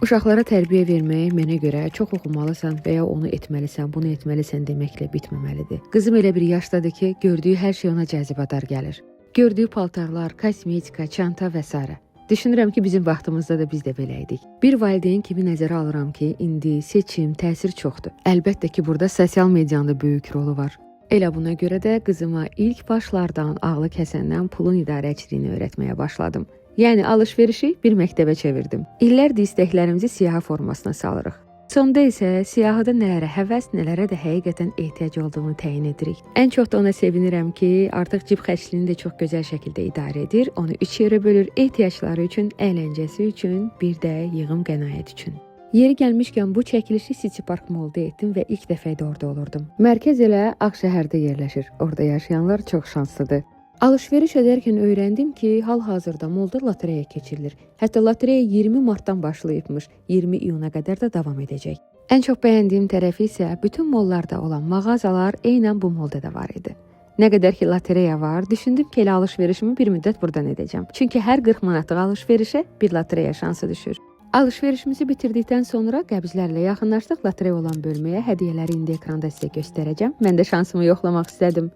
Uşaqlara tərbiyə vermək mənə görə çox oxumalısan və ya onu etməlisən, bunu etməlisən deməklə bitməməlidir. Qızım elə bir yaşdadır ki, gördüyü hər şey ona cazibədar gəlir. Gördüyü paltarlar, kosmetika, çanta və s. Düşünürəm ki, bizim vaxtımızda da biz də belə idik. Bir valideyn kimi nəzərə alıram ki, indi seçim, təsir çoxdur. Əlbəttə ki, burada sosial medianın da böyük rolu var. Elə buna görə də qızıma ilk başlardan ağlı kəsəndən pulun idarəçiliyini öyrətməyə başladım. Yəni alış-verişi bir məktəbə çevirdim. İllərdir istəklərimizi siyahı formasına salırıq. Sonda isə siyahıda nələrə həvəs, nələrə də həqiqətən ehtiyac olduğunu təyin edirik. Ən çox da ona sevinirəm ki, artıq cib xərcliyini də çox gözəl şəkildə idarə edir. Onu 3 yerə bölür, ehtiyacları üçün, əyləncəsi üçün, bir də yığım qənaət üçün. Yeri gəlmişkən bu çəkilişi City Park Mall'da etdim və ilk dəfə də orada olurdum. Mərkəz elə Ağşəhərdə yerləşir. Orada yaşayanlar çox şanslıdır. Alış-veriş edərkən öyrəndim ki, hal-hazırda mallda lotereya keçirilir. Hətta lotereya 20 martdan başlayıbmış, 20 iyuna qədər də davam edəcək. Ən çox bəyəndiyim tərəfi isə bütün mallarda olan mağazalar eynən bu mallda da var idi. Nə qədər ki lotereya var, düşündüm ki, elə alış-verişimi bir müddət buradan edəcəm. Çünki hər 40 manatlıq alış-verişə bir lotereya şansı düşür. Alış-verişimizi bitirdikdən sonra qəbzlərlə yaxınlaşdıq lotereya olan bölməyə. Hədiyyələri indi ekranda sizə göstərəcəm. Mən də şansımı yoxlamaq istədim.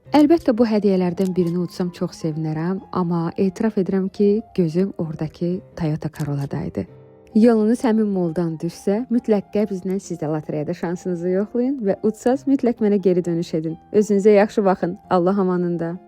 Əlbəttə bu hədiyyələrdən birini utsam çox sevinərəm, amma etiraf edirəm ki, gözüm oradakı Toyota Corolla-daydı. Yolunuz həmin malldan düşsə, mütləq qəbzlə siz də lotereyada şansınızı yoxlayın və utsaz mütləq mənə geri dönüş edin. Özünüzə yaxşı baxın. Allah amanında.